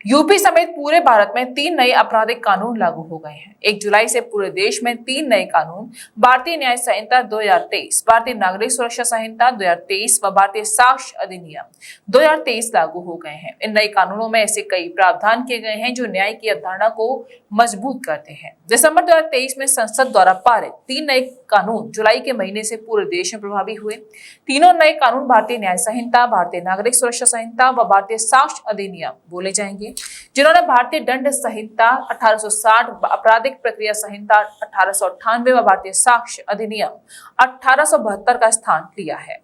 UP समेत पूरे भारत में 3 नए आपराधिक कानून लागू हो गए हैं। 1 जुलाई से पूरे देश में 3 नए कानून भारतीय न्याय संहिता 2023, भारतीय नागरिक सुरक्षा संहिता 2023 व भारतीय साक्ष्य अधिनियम 2023 लागू हो गए हैं। इन नए कानूनों में ऐसे कई प्रावधान किए गए हैं जो न्याय की अवधारणा को मजबूत करते हैं। दिसंबर 2023 में संसद द्वारा पारित 3 नए कानून जुलाई के महीने से पूरे देश में प्रभावी हुए। तीनों नए कानून भारतीय न्याय संहिता, भारतीय नागरिक सुरक्षा संहिता व भारतीय साक्ष्य अधिनियम बोले जाएंगे, जिन्होंने भारतीय दंड संहिता 1860, आपराधिक प्रक्रिया संहिता 1898 व भारतीय साक्ष्य अधिनियम 1872 का स्थान लिया है।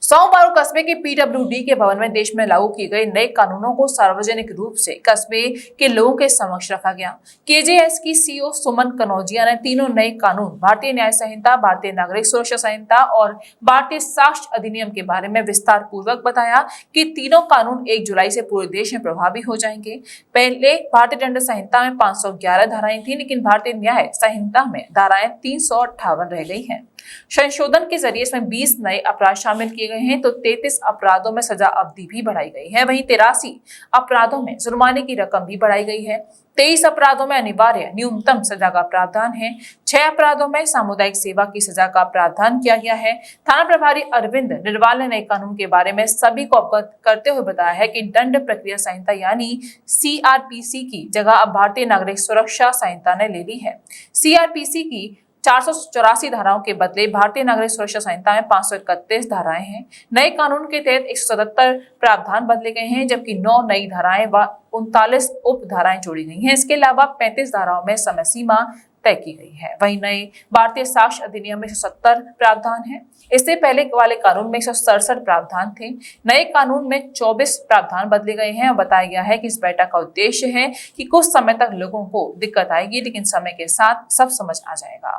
सोमवार को कस्बे के पीडब्ल्यूडी के भवन में देश में लागू किए गए नए कानूनों को सार्वजनिक रूप से कस्बे के लोगों के समक्ष रखा गया। केजेएस की सीईओ सुमन कनौजिया ने तीनों नए कानून भारतीय न्याय संहिता, भारतीय नागरिक सुरक्षा संहिता और भारतीय साक्ष्य अधिनियम के बारे में विस्तार पूर्वक बताया कि तीनों कानून 1 जुलाई से पूरे देश में प्रभावी हो जाएंगे। पहले भारतीय दंड संहिता में 511 धाराएं थी, लेकिन भारतीय न्याय संहिता में धाराएं 358 रह गई हैं। संशोधन के जरिए इसमें 20 नए अपराध शामिल किए गए हैं, तो 33 अपराधों में सजा अवधि भी बढ़ाई गई है। वहीं 83 अपराधों में जुर्माने की रकम भी बढ़ाई गई है। 23 अपराधों में अनिवार्य न्यूनतम सजा का प्रावधान है। 6 अपराधों में सामुदायिक सेवा की सजा का प्रावधान किया गया है। थाना प्रभारी अरविंद निर्वाल ने नए कानून के बारे में सभी को अवगत करते हुए बताया है कि दंड प्रक्रिया संहिता यानी सीआरपीसी की जगह अब भारतीय नागरिक सुरक्षा संहिता ने ले ली है। सीआरपीसी की 484 धाराओं के बदले भारतीय नागरिक सुरक्षा संहिता में 531 धाराएं हैं। नए कानून के तहत 177 प्रावधान बदले गए हैं, जबकि 9 नई धाराएं व 39 उप धाराएं जोड़ी गई हैं। इसके अलावा 35 धाराओं में समय सीमा तय की गई है। वहीं नए भारतीय साक्ष्य अधिनियम में 170 प्रावधान है। इससे पहले वाले कानून में 167 प्रावधान थे। नए कानून में 24 प्रावधान बदले गए हैं और बताया गया है कि इस बैठक का उद्देश्य है कि कुछ समय तक लोगों को दिक्कत आएगी, लेकिन समय के साथ सब समझ आ जाएगा।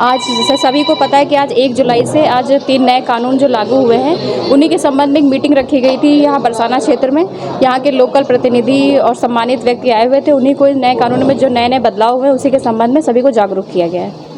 आज जैसे सभी को पता है कि आज 1 जुलाई से आज 3 नए कानून जो लागू हुए हैं, उन्हीं के संबंध में एक मीटिंग रखी गई थी यहाँ बरसाना क्षेत्र में। यहाँ के लोकल प्रतिनिधि और सम्मानित व्यक्ति आए हुए थे। उन्हीं को नए कानून में जो नए बदलाव हुए उसी के संबंध में सभी को जागरूक किया गया है।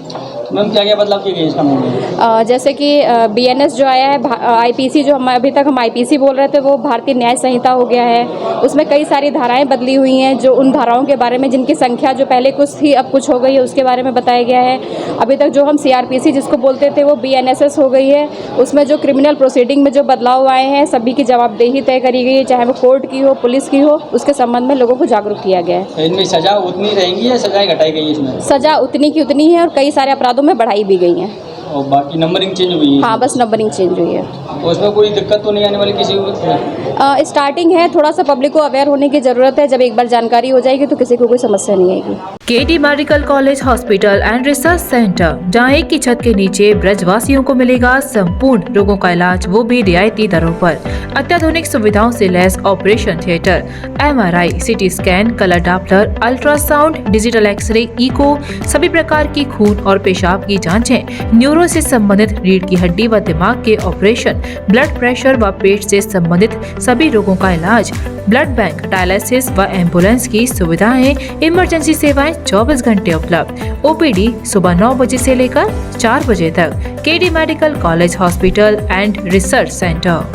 मैम क्या बदलाव किए गए इस कानून में? जैसे कि बीएनएस जो आया है, आईपीसी जो हम अभी तक आईपीसी बोल रहे थे वो भारतीय न्याय संहिता हो गया है। उसमें कई सारी धाराएं बदली हुई हैं, जो उन धाराओं के बारे में जिनकी संख्या जो पहले कुछ थी अब कुछ हो गई है उसके बारे में बताया गया है। अभी तक जो हम सीआरपीसी जिसको बोलते थे वो बीएनएसएस हो गई है। उसमें जो क्रिमिनल प्रोसीडिंग में जो बदलाव आए हैं सभी की जवाबदेही तय करी गई है, चाहे वो कोर्ट की हो, पुलिस की हो, उसके संबंध में लोगों को जागरूक किया गया है। इनमें सजा उतनी रहेंगी या सजाएं घटाई गई? इसमें सजा उतनी की उतनी है और कई सारे अपराधों में बढ़ाई भी गई है। और बाकी नंबरिंग चेंज हुई है? हाँ, बस नंबरिंग चेंज हुई है। उसमें कोई दिक्कत तो नहीं आने वाली किसी को? स्टार्टिंग है, थोड़ा सा पब्लिक को अवेयर होने की जरूरत है। जब एक बार जानकारी हो जाएगी तो किसी को कोई समस्या नहीं आएगी। KD medical college hospital and research centre, जहां एक की छत के नीचे ब्रजवासियों को मिलेगा संपूर्ण रोगों का इलाज, वो भी रियायती दरों पर। अत्याधुनिक सुविधाओं से लैस operation theatre, MRI, CT scan, colour doppler, ultrasound, digital X-ray, echo, सभी प्रकार की खून और पेशाब की जांचें, न्यूरो से संबंधित रीढ़ की हड्डी व दिमाग के ऑपरेशन, ब्लड प्रेशर व पेट से संबंधित सभी रोगों का इलाज, ब्लड बैंक, डायलिसिस व एम्बुलेंस की सुविधाएं, इमरजेंसी सेवाएं 24 घंटे उपलब्ध। ओपीडी सुबह 9 बजे से लेकर 4 बजे तक। KD medical college hospital and research centre.